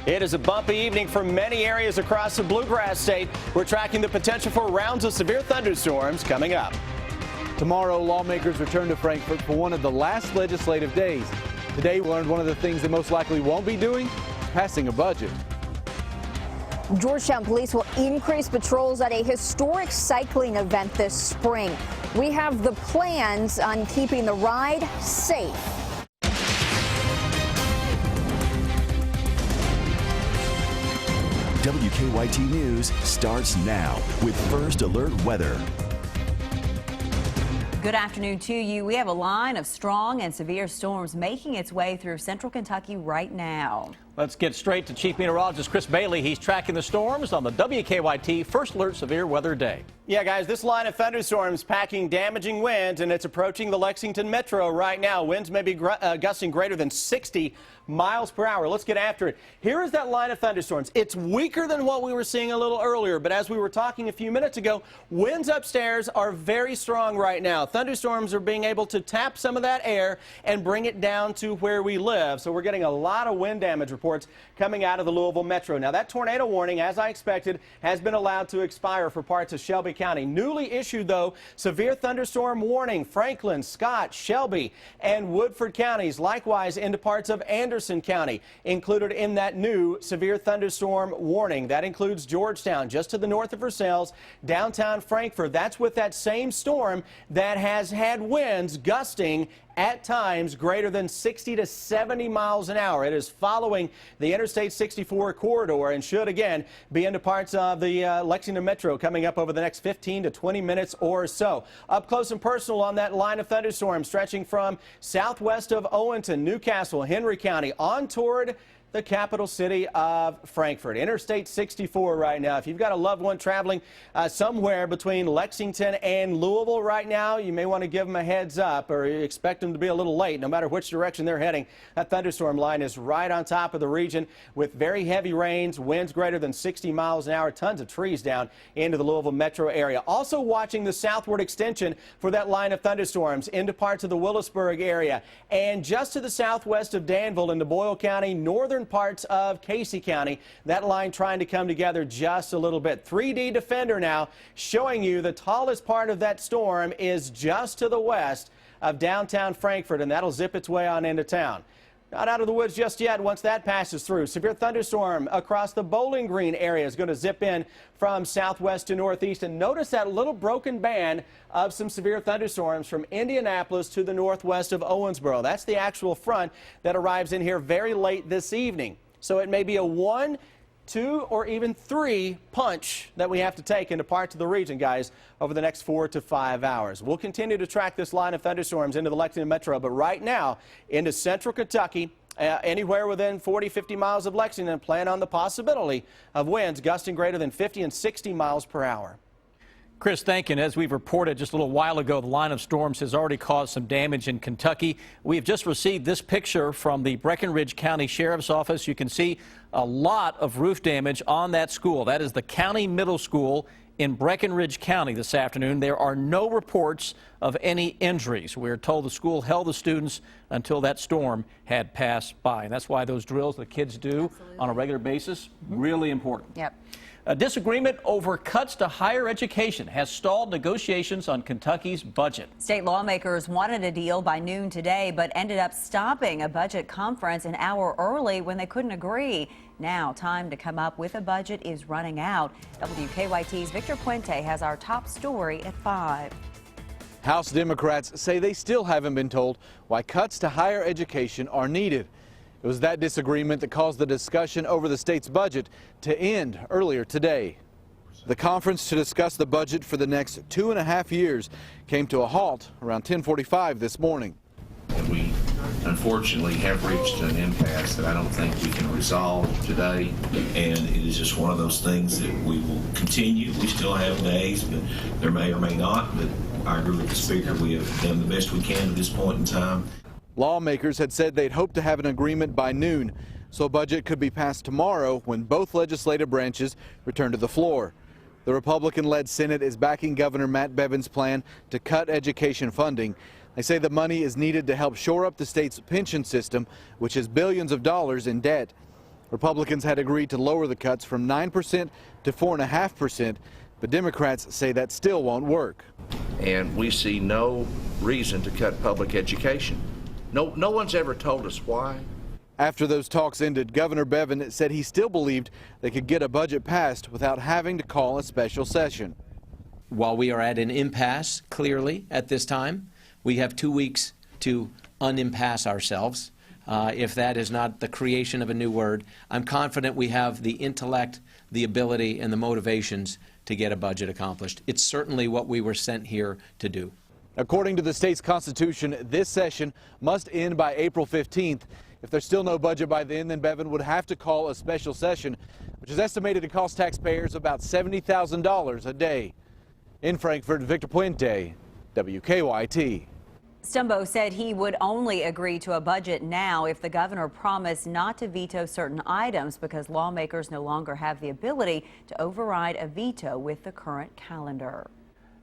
It is a bumpy evening for many areas across the Bluegrass State. We're tracking the potential for rounds of severe thunderstorms coming up. Tomorrow, lawmakers return to Frankfort for one of the last legislative days. Today, we learned one of the things they most likely won't be doing, passing a budget. Georgetown police will increase patrols at a historic cycling event this spring. We have the plans on keeping the ride safe. WKYT News starts now with First Alert Weather. Good afternoon to you. We have a line of strong and severe storms making its way through central Kentucky right now. Let's get straight to Chief Meteorologist Chris Bailey. He's tracking the storms on the WKYT First Alert Severe Weather Day. Yeah, guys, this line of thunderstorms packing damaging winds, and it's approaching the Lexington metro right now. Winds may be gusting greater than 60 miles per hour. Let's get after it. Here is that line of thunderstorms. It's weaker than what we were seeing a little earlier, but as we were talking a few minutes ago, winds upstairs are very strong right now. Thunderstorms are being able to tap some of that air and bring it down to where we live. So we're getting a lot of wind damage reports coming out of the Louisville metro. Now, that tornado warning, as I expected, has been allowed to expire for parts of Shelby County. Newly issued, though, severe thunderstorm warning. Franklin, Scott, Shelby, and Woodford counties, likewise into parts of Anderson County, included in that new severe thunderstorm warning. That includes Georgetown, just to the north of Versailles, downtown Frankfort. That's with that same storm that has had winds gusting at times greater than 60 to 70 miles an hour. It is following the Interstate 64 corridor and should again be into parts of the Lexington metro coming up over the next 15 to 20 minutes or so. Up close and personal on that line of thunderstorms stretching from southwest of Owenton, Newcastle, Henry County on toward the capital city of Frankfort. Interstate 64 right now. If you've got a loved one traveling somewhere between Lexington and Louisville right now, you may want to give them a heads up or expect them to be a little late. No matter which direction they're heading, that thunderstorm line is right on top of the region with very heavy rains, winds greater than 60 miles an hour, tons of trees down into the Louisville metro area. Also watching the southward extension for that line of thunderstorms into parts of the Willisburg area and just to the southwest of Danville into Boyle County, northern parts of Casey County. That line trying to come together just a little bit. 3D Defender now showing you the tallest part of that storm is just to the west of downtown Frankfort, and that'll zip its way on into town. Not out of the woods just yet once that passes through. Severe thunderstorm across the Bowling Green area is going to zip in from southwest to northeast. And notice that little broken band of some severe thunderstorms from Indianapolis to the northwest of Owensboro. That's the actual front that arrives in here very late this evening. So it may be a 1, 2, or even 3 punch that we have to take into parts of the region, guys, over the next 4 to 5 hours. We'll continue to track this line of thunderstorms into the Lexington metro, but right now into central Kentucky, anywhere within 40, 50 miles of Lexington, plan on the possibility of winds gusting greater than 50 and 60 miles per hour. Chris, thank you. And as we've reported just a little while ago, the line of storms has already caused some damage in Kentucky. We've just received this picture from the Breckinridge County Sheriff's Office. You can see a lot of roof damage on that school. That is the County Middle School in Breckinridge County this afternoon. There are no reports of any injuries. We're told the school held the students until that storm had passed by. And that's why those drills the kids do on a regular basis, really important. Yep. A disagreement over cuts to higher education has stalled negotiations on Kentucky's budget. State lawmakers wanted a deal by noon today, but ended up stopping a budget conference an hour early when they couldn't agree. Now, time to come up with a budget is running out. WKYT's Victor Puente has our top story at 5. House Democrats say they still haven't been told why cuts to higher education are needed. It was that disagreement that caused the discussion over the state's budget to end earlier today. The conference to discuss the budget for the next 2.5 years came to a halt around 10:45 this morning. And we unfortunately have reached an impasse that I don't think we can resolve today, and it is just one of those things that we will continue. We still have days, but there may or may not, but I agree with the Speaker. We have done the best we can at this point in time. Lawmakers had said they'd hope to have an agreement by noon, so a budget could be passed tomorrow when both legislative branches return to the floor. The Republican-led Senate is backing Governor Matt Bevin's plan to cut education funding. They say the money is needed to help shore up the state's pension system, which has billions of dollars in debt. Republicans had agreed to lower the cuts from 9% to 4.5%, but Democrats say that still won't work. And we see no reason to cut public education. No one's ever told us why. After those talks ended, Governor Bevin said he still believed they could get a budget passed without having to call a special session. While we are at an impasse, clearly, at this time, we have 2 weeks to unimpasse ourselves. If that is not the creation of a new word, I'm confident we have the intellect, the ability, and the motivations to get a budget accomplished. It's certainly what we were sent here to do. According to the state's constitution, this session must end by April 15th. If there's still no budget by then Bevin would have to call a special session, which is estimated to cost taxpayers about $70,000 a day. In Frankfort, Victor Puente, WKYT. Stumbo said he would only agree to a budget now if the governor promised not to veto certain items because lawmakers no longer have the ability to override a veto with the current calendar.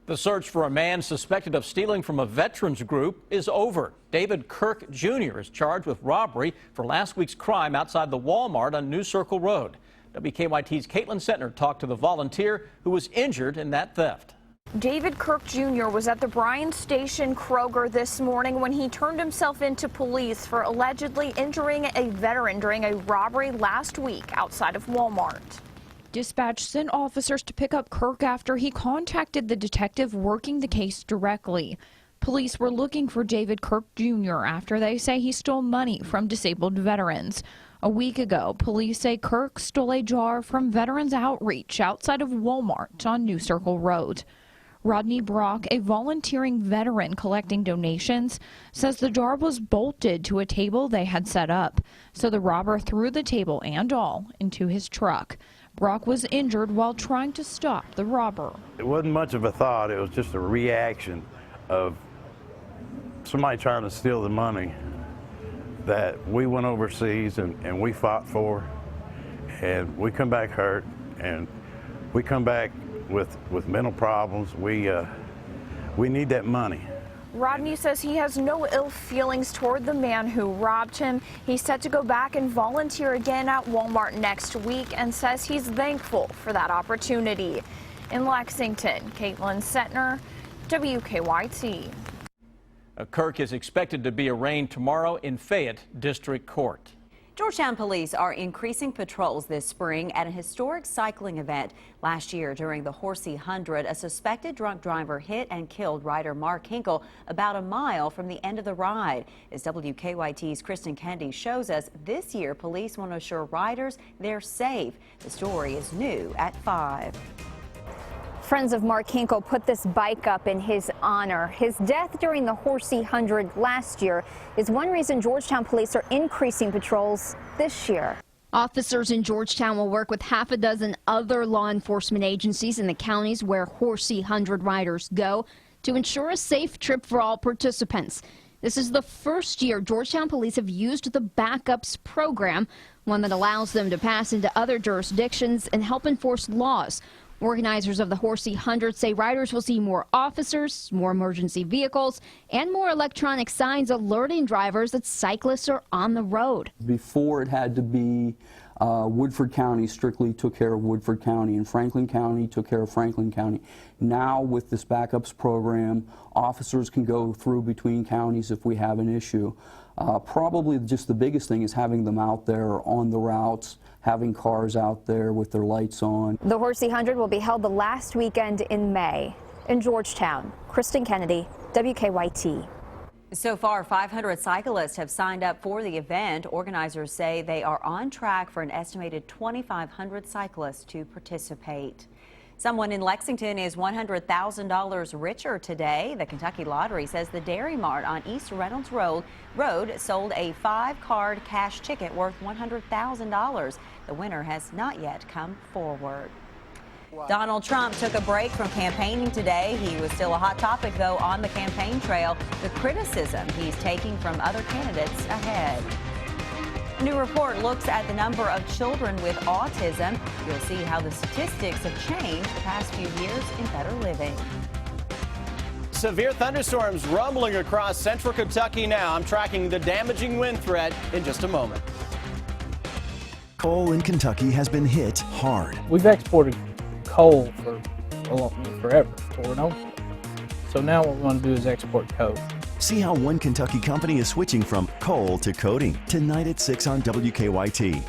The search for a man suspected of stealing from a veterans group is over. David Kirk Jr. is charged with robbery for last week's crime outside the Walmart on New Circle Road. WKYT's Caitlin Sentner talked to the volunteer who was injured in that theft. David Kirk Jr. was at the Bryan Station Kroger this morning when he turned himself into police for allegedly injuring a veteran during a robbery last week outside of Walmart. Dispatch sent officers to pick up Kirk after he contacted the detective working the case directly. Police were looking for David Kirk Jr. after they say he stole money from disabled veterans. A week ago, police say Kirk stole a jar from Veterans Outreach outside of Walmart on New Circle Road. Rodney Brock, a volunteering veteran collecting donations, says the jar was bolted to a table they had set up, so the robber threw the table and all into his truck. Brock was injured while trying to stop the robber. It wasn't much of a thought, it was just a reaction of somebody trying to steal the money that we went overseas and we fought for, and we come back hurt, and we come back with mental problems. We need that money. Rodney says he has no ill feelings toward the man who robbed him. He's set to go back and volunteer again at Walmart next week and says he's thankful for that opportunity. In Lexington, Caitlin Sentner, WKYT. Kirk is expected to be arraigned tomorrow in Fayette District Court. Georgetown police are increasing patrols this spring at a historic cycling event. Last year, during the Horsey 100, a suspected drunk driver hit and killed rider Mark Hinkle about a mile from the end of the ride. As WKYT's Kristen Kennedy shows us, this year police want to assure riders they're safe. The story is new at 5. Friends of Mark Hinkle put this bike up in his honor. His death during the Horsey 100 last year is one reason Georgetown police are increasing patrols this year. Officers in Georgetown will work with half a dozen other law enforcement agencies in the counties where Horsey 100 riders go to ensure a safe trip for all participants. This is the first year Georgetown police have used the Backups program, one that allows them to pass into other jurisdictions and help enforce laws. Organizers of the Horsey 100 say riders will see more officers, more emergency vehicles, and more electronic signs alerting drivers that cyclists are on the road. Before it had to be Woodford County strictly took care of Woodford County, and Franklin County took care of Franklin County. Now with this Backups program, officers can go through between counties if we have an issue. Probably just the biggest thing is having them out there on the routes, having cars out there with their lights on. The Horsey 100 will be held the last weekend in May. In Georgetown, Kristen Kennedy, WKYT. So far, 500 cyclists have signed up for the event. Organizers say they are on track for an estimated 2,500 cyclists to participate. Someone in Lexington is $100,000 richer today. The Kentucky Lottery says the Dairy Mart on East Reynolds Road sold a 5-card cash ticket worth $100,000. The winner has not yet come forward. Wow. Donald Trump took a break from campaigning today. He was still a hot topic, though, on the campaign trail. The criticism he's taking from other candidates ahead. A new report looks at the number of children with autism. You'll see how the statistics have changed the past few years in better living. Severe thunderstorms rumbling across central Kentucky now. I'm tracking the damaging wind threat in just a moment. Coal in Kentucky has been hit hard. We've exported coal for forever, for an old. So now what we want to do is export coke. See how one Kentucky company is switching from coal to coating. Tonight at 6 on WKYT.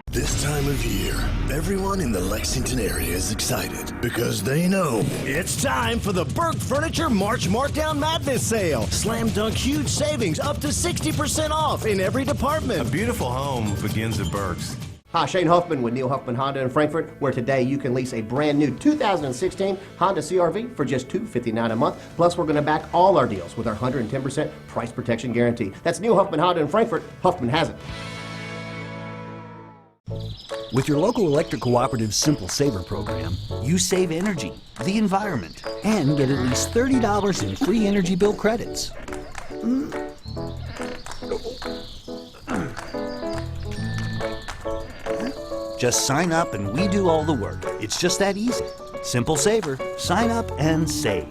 This time of year, everyone in the Lexington area is excited because they know it's time for the Burke Furniture March Markdown Madness Sale. Slam dunk huge savings up to 60% off in every department. A beautiful home begins at Burke's. Hi, Shane Huffman with Neil Huffman Honda in Frankfort, where today you can lease a brand new 2016 Honda CR-V for just $259 a month. Plus, we're going to back all our deals with our 110% price protection guarantee. That's Neil Huffman Honda in Frankfort. Huffman has it. With your local electric cooperative Simple Saver program, you save energy, the environment, and get at least $30 in free energy bill credits. Just sign up and we do all the work. It's just that easy. Simple Saver. Sign up and save.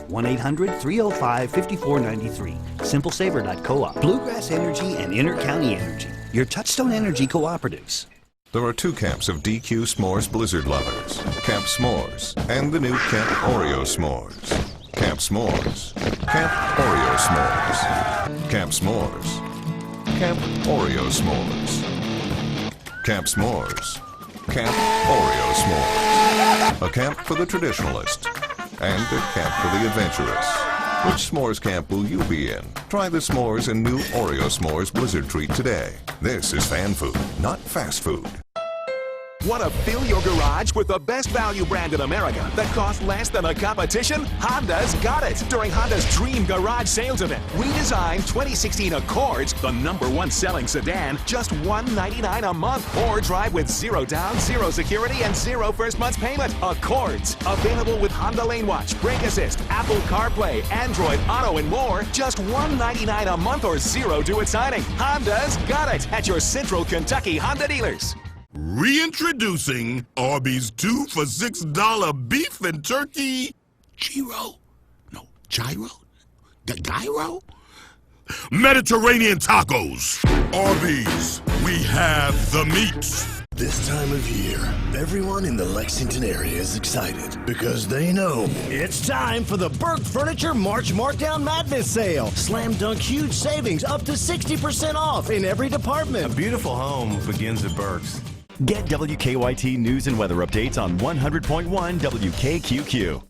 1-800-305-5493. SimpleSaver.coop. Bluegrass Energy and Inter-County Energy. Your Touchstone Energy cooperatives. There are two camps of DQ S'mores Blizzard lovers. Camp S'mores and the new Camp Oreo S'mores. Camp S'mores. Camp Oreo S'mores. Camp S'mores. Camp Oreo S'mores. Camp S'mores. Camp Oreo S'mores. A camp for the traditionalist and a camp for the adventurous. Which s'mores camp will you be in? Try the s'mores and new Oreo S'mores Blizzard treat today. This is fan food, not fast food. Want to fill your garage with the best value brand in America that costs less than the competition? Honda's got it. During Honda's Dream Garage Sales Event, we designed 2016 Accords, the #1 selling sedan, just $199 a month. Or drive with 0 down, 0 security, and 0 first month's payment. Accords, available with Honda Lane Watch, Brake Assist, Apple CarPlay, Android Auto, and more. Just $199 a month or 0 due at signing. Honda's got it at your Central Kentucky Honda dealers. Reintroducing Arby's 2 for $6 beef and turkey gyro Mediterranean tacos. Arby's, we have the meats. This time of year, everyone in the Lexington area is excited because they know it's time for the Burke Furniture March Markdown Madness Sale. Slam dunk huge savings up to 60% off in every department. A beautiful home begins at Burke's. Get WKYT news and weather updates on 100.1 WKQQ.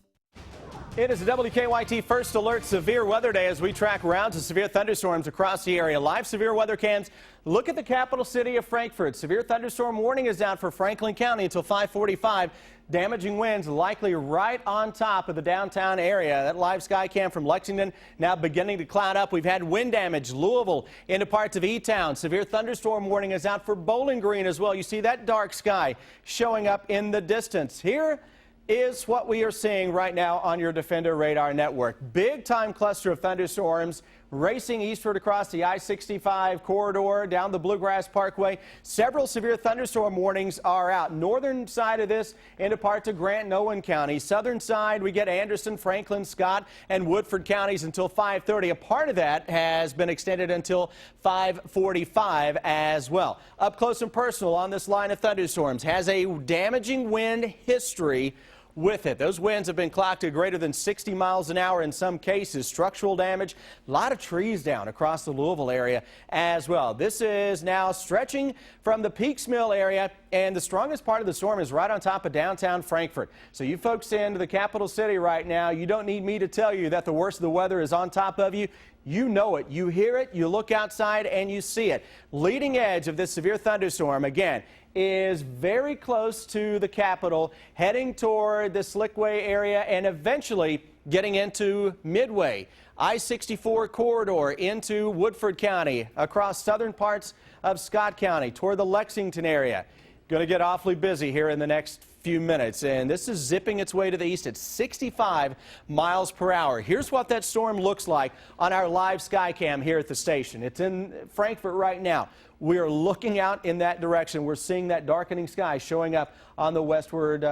It is a WKYT First Alert Severe Weather Day as we track rounds of severe thunderstorms across the area. Live severe weather cams. Look at the capital city of Frankfort. Severe thunderstorm warning is out for Franklin County until 5:45. Damaging winds likely right on top of the downtown area. That live sky cam from Lexington now beginning to cloud up. We've had wind damage Louisville into parts of E-Town. Severe thunderstorm warning is out for Bowling Green as well. You see that dark sky showing up in the distance. Here is what we are seeing right now on your Defender radar network. Big time cluster of thunderstorms racing eastward across the I-65 corridor down the Bluegrass Parkway. Several severe thunderstorm warnings are out. Northern side of this into parts of Grant and Owen County. Southern side we get Anderson, Franklin, Scott, and Woodford counties until 5:30. A part of that has been extended until 5:45 as well. Up close and personal on this line of thunderstorms has a damaging wind history with it. Those winds have been clocked at greater than 60 miles an hour in some cases. Structural damage, a lot of trees down across the Louisville area as well. This is now stretching from the Peaks Mill area, and the strongest part of the storm is right on top of downtown Frankfort. So you folks in the capital city right now, you don't need me to tell you that the worst of the weather is on top of you. You know it. You hear it. You look outside and you see it. Leading edge of this severe thunderstorm, again, is very close to the capital, heading toward the Slickway area and eventually getting into Midway. I-64 corridor into Woodford County, across southern parts of Scott County, toward the Lexington area. Going to get awfully busy here in the next few minutes, and this is zipping its way to the east at 65 miles per hour. Here's what that storm looks like on our live sky cam here at the station. It's in Frankfort right now. We are looking out in that direction. We're seeing that darkening sky showard up on the westward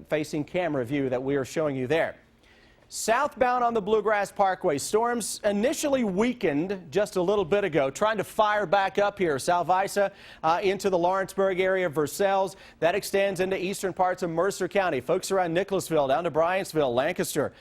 facing camera view that we are showing you there. Southbound on the Bluegrass Parkway, storms initially weakened just a little bit ago, trying to fire back up here. Salvisa into the Lawrenceburg area of Versailles. That extends into eastern parts of Mercer County. Folks around Nicholasville, down to Bryantsville, Lancaster,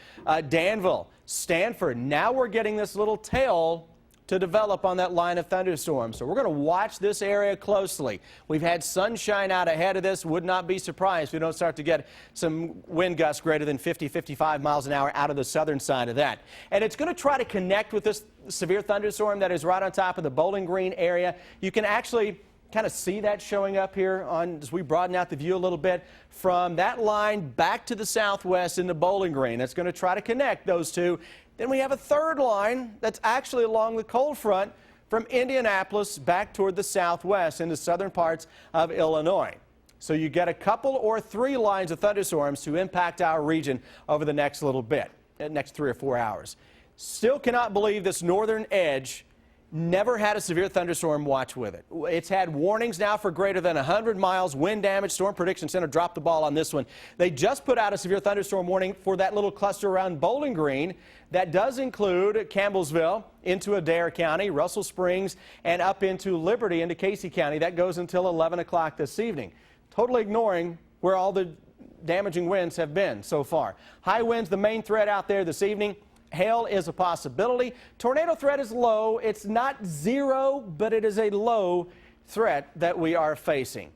Danville, Stanford. Now we're getting this little tail to develop on that line of thunderstorms. So we're going to watch this area closely. We've had sunshine out ahead of this. Would not be surprised if we don't start to get some wind gusts greater than 50, 55 miles an hour out of the southern side of that. And it's going to try to connect with this severe thunderstorm that is right on top of the Bowling Green area. You can actually kind of see that showing up here on, as we broaden out the view a little bit, from that line back to the southwest into Bowling Green. It's going to try to connect those two. Then we have a third line that's actually along the cold front from Indianapolis back toward the southwest into southern parts of Illinois. So you get a couple or three lines of thunderstorms to impact our region over the next little bit, next 3 or 4 hours. Still cannot believe this northern edge never had a severe thunderstorm watch with it. It's had warnings now for greater than 100 miles. Wind damage. Storm Prediction Center dropped the ball on this one. They just put out a severe thunderstorm warning for that little cluster around Bowling Green. That does include Campbellsville into Adair County, Russell Springs, and up into Liberty into Casey County. That goes until 11 o'clock this evening. Totally ignoring where all the damaging winds have been so far. High winds, the main threat out there this evening. Hail is a possibility. Tornado threat is low. It's not zero, but it is a low threat that we are facing.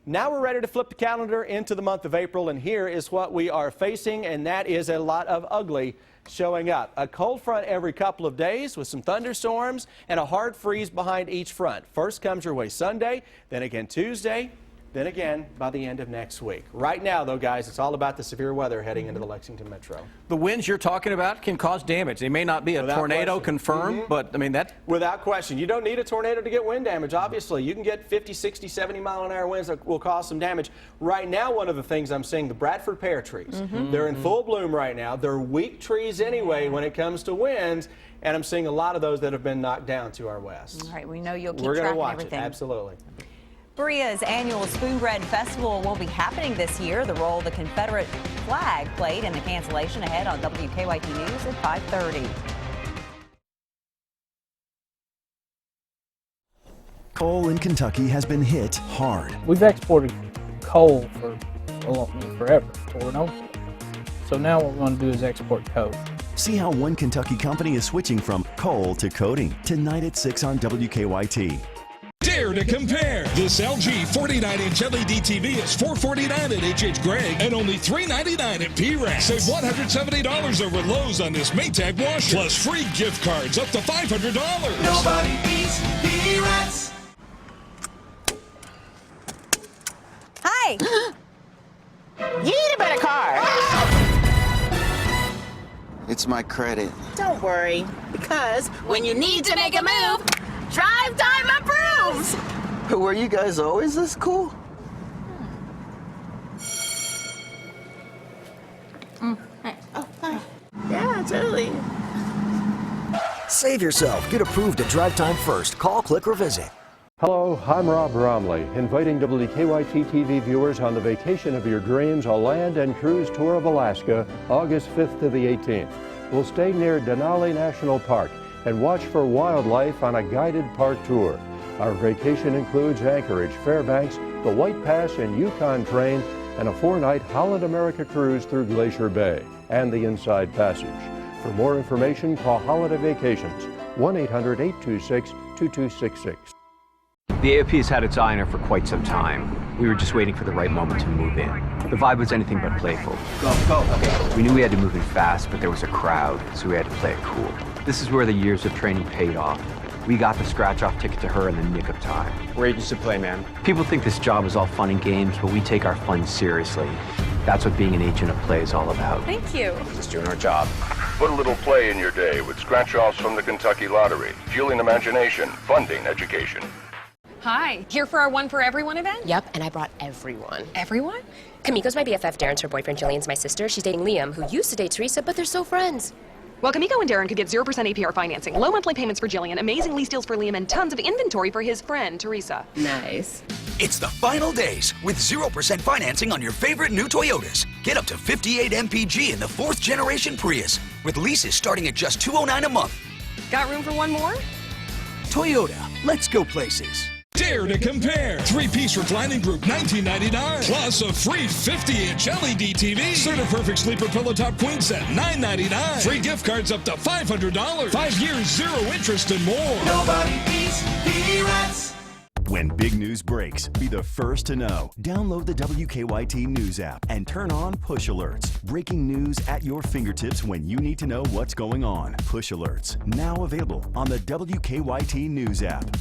Now we're ready to flip the calendar into the month of April, and here is what we are facing, and that is a lot of ugly showing up. A cold front every couple of days with some thunderstorms and a hard freeze behind each front. First comes your way Sunday, then again Tuesday, then again by the end of next week. Right now, though, guys, it's all about the severe weather heading into the Lexington metro. The winds you're talking about can cause damage. They may not be a tornado confirmed, but I mean that. Without question. You don't need a tornado to get wind damage, obviously. You can get 50, 60, 70 mile an hour winds that will cause some damage. Right now, one of the things I'm seeing, the Bradford pear trees. They're in full bloom right now. They're weak trees anyway when it comes to winds, and I'm seeing a lot of those that have been knocked down to our west. All right, we know you'll keep We're track going of to watch everything. it, absolutely. Berea's annual Spoon Bread Festival will be happening this year. The role the Confederate flag played in the cancellation ahead on WKYT News at 5:30. Coal in Kentucky has been hit hard. We've exported coal for forever, Orinoco. So now what we want to do is export coal. See how one Kentucky company is switching from coal to coating. Tonight at 6 on WKYT. Dare to compare. This LG 49-inch LED TV is $449 at H.H. Gregg and only $399 at P-Rex. Save $170 over Lowe's on this Maytag washer. Plus free gift cards up to $500. Nobody beats P-Rex. Hi. You need a better car. It's my credit. Don't worry, because when you need to make a move, Drive Time approves! Were you guys always this cool? Hi. Oh, hi. Yeah, totally. Save yourself. Get approved at Drive Time First. Call, click, or visit. Hello, I'm Rob Bromley, inviting WKYT TV viewers on the vacation of your dreams, a land and cruise tour of Alaska, August 5th to the 18th. We'll stay near Denali National Park and watch for wildlife on a guided park tour. Our vacation includes Anchorage, Fairbanks, the White Pass and Yukon train, and a 4-night Holland America cruise through Glacier Bay and the Inside Passage. For more information, call Holiday Vacations, 1-800-826-2266. The AOP's had its eye on her for quite some time. We were just waiting for the right moment to move in. The vibe was anything but playful. Go, okay. We knew we had to move in fast, but there was a crowd, so we had to play it cool. This is where the years of training paid off. We got the scratch-off ticket to her in the nick of time. We're agents to play, man. People think this job is all fun and games, but we take our fun seriously. That's what being an agent of play is all about. Thank you. Just doing our job. Put a little play in your day with scratch-offs from the Kentucky Lottery. Fueling imagination, funding education. Hi, here for our One for Everyone event? Yep, and I brought everyone. Everyone? Kamiko's my BFF, Darren's her boyfriend, Jillian's my sister. She's dating Liam, who used to date Teresa, but they're so friends. Well, Kamiko and Darren could get 0% APR financing, low monthly payments for Jillian, amazing lease deals for Liam, and tons of inventory for his friend, Teresa. Nice. It's the final days with 0% financing on your favorite new Toyotas. Get up to 58 mpg in the 4th generation Prius with leases starting at just $209 a month. Got room for one more? Toyota, let's go places. Dare to compare. 3-piece reclining group, $19.99. Plus a free 50-inch LED TV. Perfect sleeper pillow top queen set, $9.99. Free gift cards up to $500. 5 years, 0 interest and more. Nobody beats P-Rats. When big news breaks, be the first to know. Download the WKYT News app and turn on push alerts. Breaking news at your fingertips when you need to know what's going on. Push alerts, now available on the WKYT News app.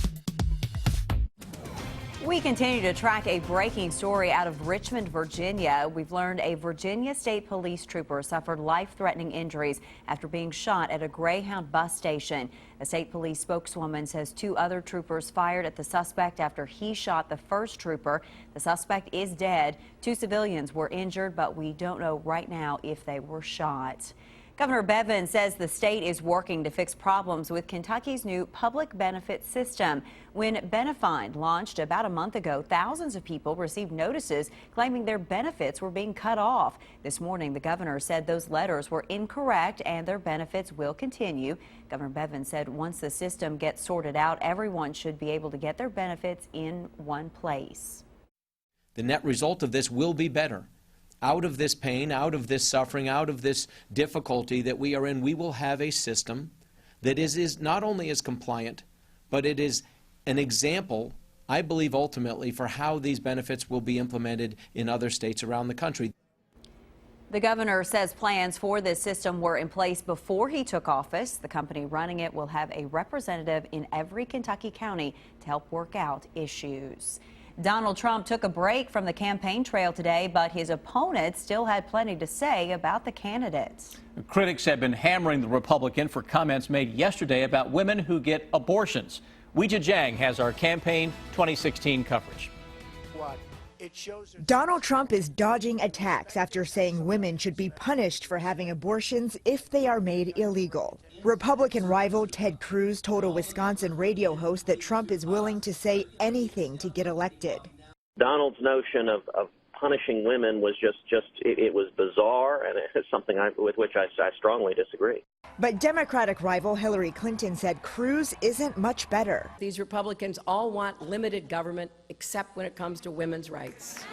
We continue to track a breaking story out of Richmond, Virginia. We've learned a Virginia State Police trooper suffered life-threatening injuries after being shot at a Greyhound bus station. A state police spokeswoman says 2 other troopers fired at the suspect after he shot the first trooper. The suspect is dead. 2 civilians were injured, but we don't know right now if they were shot. Governor Bevin says the state is working to fix problems with Kentucky's new public benefit system. When Benefind launched about a month ago, thousands of people received notices claiming their benefits were being cut off. This morning, the governor said those letters were incorrect and their benefits will continue. Governor Bevin said once the system gets sorted out, everyone should be able to get their benefits in one place. The net result of this will be better. Out of this pain, out of this suffering, out of this difficulty that we are in, we will have a system that is not only as compliant, but it is an example, I believe, ultimately, for how these benefits will be implemented in other states around the country. The governor says plans for this system were in place before he took office. The company running it will have a representative in every Kentucky county to help work out issues. Donald Trump took a break from the campaign trail today, but his opponents still had plenty to say about the candidates. Critics have been hammering the Republican for comments made yesterday about women who get abortions. Weijia Jiang has our campaign 2016 coverage. Donald Trump is dodging attacks after saying women should be punished for having abortions if they are made illegal. Republican rival Ted Cruz told a Wisconsin radio host that Trump is willing to say anything to get elected. Donald's notion of punishing women was it was bizarre, and it's something with which I strongly disagree. But Democratic rival Hillary Clinton said Cruz isn't much better. These Republicans all want limited government, except when it comes to women's rights.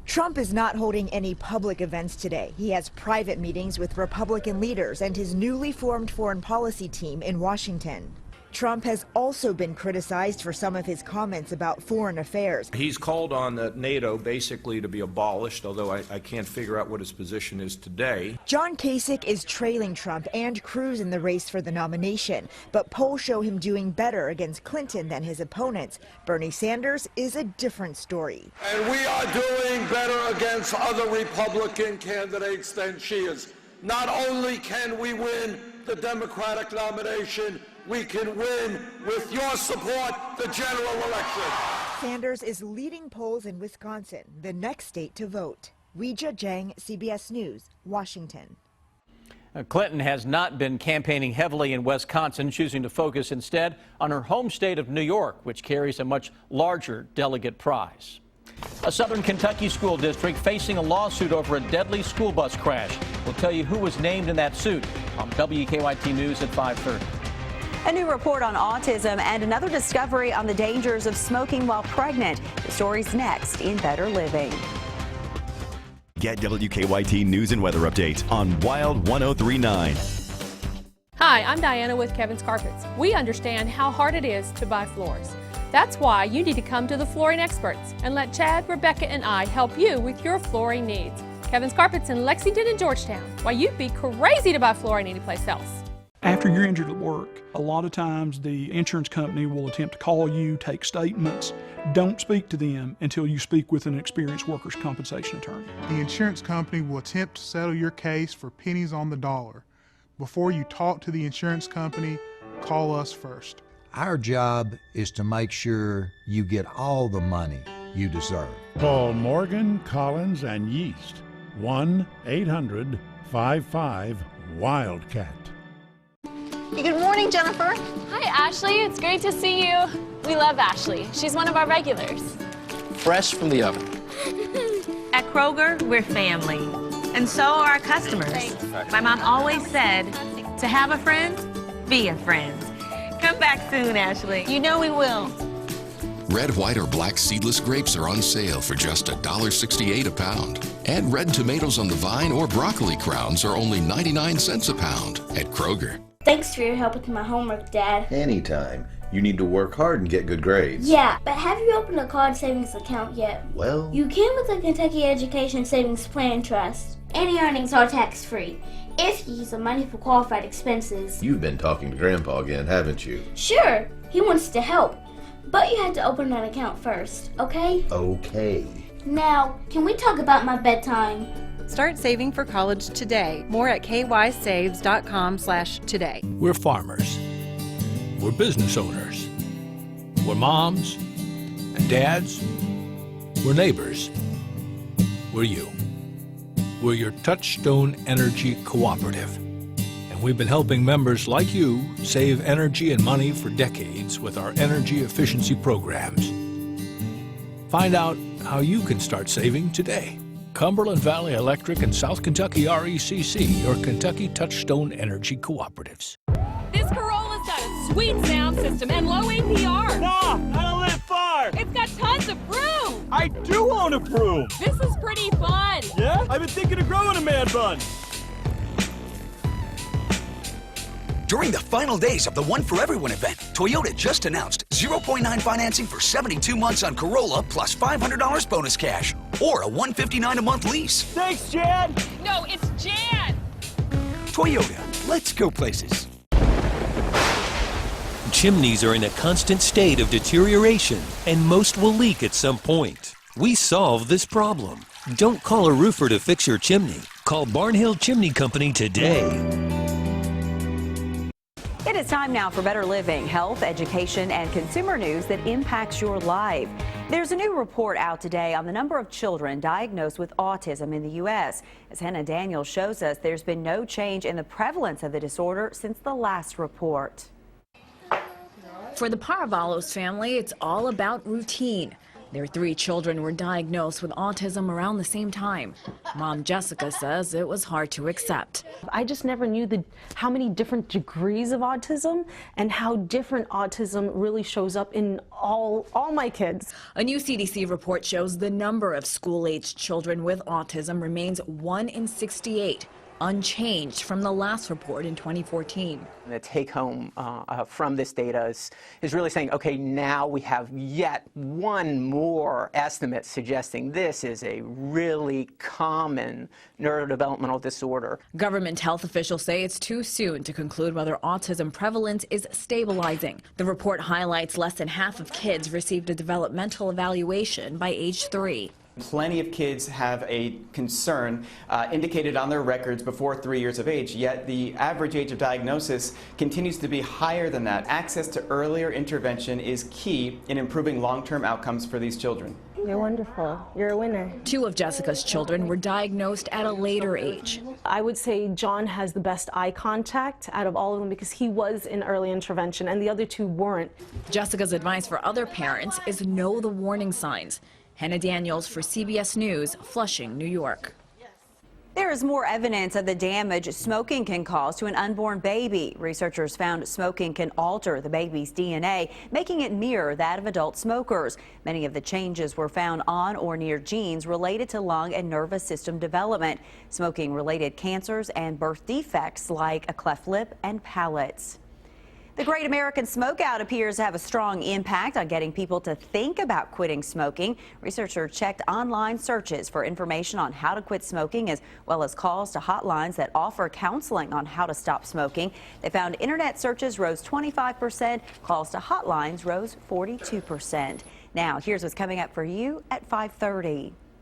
Trump is not holding any public events today. He has private meetings with Republican leaders and his newly formed foreign policy team in Washington. Trump has also been criticized for some of his comments about foreign affairs. He's called on NATO basically to be abolished, although I can't figure out what his position is today. John Kasich is trailing Trump and Cruz in the race for the nomination, but polls show him doing better against Clinton than his opponents. Bernie Sanders is a different story. And we are doing better against other Republican candidates than she is. Not only can we win the Democratic nomination, we can win, with your support, the general election. Sanders is leading polls in Wisconsin, the next state to vote. Weijia Jiang, CBS News, Washington. Clinton has not been campaigning heavily in Wisconsin, choosing to focus instead on her home state of New York, which carries a much larger delegate prize. A southern Kentucky school district facing a lawsuit over a deadly school bus crash. We'll tell you who was named in that suit on WKYT News at 5:30. A new report on autism and another discovery on the dangers of smoking while pregnant. The story's next in Better Living. Get WKYT News and weather updates on Wild 1039. Hi, I'm Diana with Kevin's Carpets. We understand how hard it is to buy floors. That's why you need to come to the flooring experts and let Chad, Rebecca, and I help you with your flooring needs. Kevin's Carpets in Lexington and Georgetown. Why, you'd be crazy to buy flooring anyplace else. After you're injured at work, a lot of times the insurance company will attempt to call you, take statements. Don't speak to them until you speak with an experienced workers' compensation attorney. The insurance company will attempt to settle your case for pennies on the dollar. Before you talk to the insurance company, call us first. Our job is to make sure you get all the money you deserve. Call Morgan, Collins, and Yeast. 1-800-55 Wildcat. Hey, good morning, Jennifer. Hi, Ashley. It's great to see you. We love Ashley. She's one of our regulars. Fresh from the oven. At Kroger, we're family, and so are our customers. Thanks. My mom always said, to have a friend, be a friend. Come back soon, Ashley. You know we will. Red, white, or black seedless grapes are on sale for just $1.68 a pound. And red tomatoes on the vine or broccoli crowns are only 99 cents a pound at Kroger. Thanks for your help with my homework, Dad. Anytime. You need to work hard and get good grades. Yeah, but have you opened a college savings account yet? Well, You can with the Kentucky Education Savings Plan Trust. Any earnings are tax-free if you use the money for qualified expenses. you've been talking to Grandpa again, haven't you? Sure, he wants to help, but you have to open an account first, okay? Okay. Now, can we talk about my bedtime? Start saving for college today. More at kysaves.com/today. We're farmers. We're business owners. We're moms and dads. We're neighbors. We're you. We're your Touchstone Energy Cooperative. And we've been helping members like you save energy and money for decades with our energy efficiency programs. Find out how you can start saving today. Cumberland Valley Electric and South Kentucky RECC, your Kentucky Touchstone Energy Cooperatives. This Corolla's got a sweet sound system and low APR. Nah, I don't live far. It's got tons of room. I do own a broom. This is pretty fun. Yeah? I've been thinking of growing a man bun. During the final days of the One for Everyone event, Toyota just announced 0.9 financing for 72 months on Corolla plus $500 bonus cash or a $159 a month lease. Thanks, Jan. No, it's Jan. Toyota, let's go places. Chimneys are in a constant state of deterioration, and most will leak at some point. We solve this problem. Don't call a roofer to fix your chimney. Call Barnhill Chimney Company today. It is time now for Better Living, health, education, and consumer news that impacts your life. There's a new report out today on the number of children diagnosed with autism in the U.S. As Hannah Daniels shows us, there's been no change in the prevalence of the disorder since the last report. For the Paravalos family, it's all about routine. Their 3 children were diagnosed with autism around the same time. Mom Jessica says it was hard to accept. I just never knew how many different degrees of autism and how different autism really shows up in all my kids. A new CDC report shows the number of school-aged children with autism remains 1 in 68. Unchanged from the last report in 2014. The take home from this data is really saying, okay, now we have yet one more estimate suggesting this is a really common neurodevelopmental disorder. Government health officials say it's too soon to conclude whether autism prevalence is stabilizing. The report highlights less than half of kids received a developmental evaluation by age 3. Plenty of kids have a concern indicated on their records before 3 years of age, yet the average age of diagnosis continues to be higher than that. Access to earlier intervention is key in improving long-term outcomes for these children. You're wonderful. You're a winner. 2 of Jessica's children were diagnosed at a later age. I would say John has the best eye contact out of all of them because he was in early intervention and the other 2 weren't. Jessica's advice for other parents is know the warning signs. Hannah Daniels for CBS News, Flushing, New York. There is more evidence of the damage smoking can cause to an unborn baby. Researchers found smoking can alter the baby's DNA, making it mirror that of adult smokers. Many of the changes were found on or near genes related to lung and nervous system development, smoking-related cancers, and birth defects like a cleft lip and palates. The Great American Smokeout appears to have a strong impact on getting people to think about quitting smoking. Researchers checked online searches for information on how to quit smoking, as well as calls to hotlines that offer counseling on how to stop smoking. They found internet searches rose 25%, calls to hotlines rose 42%. Now, here's what's coming up for you at 5:30.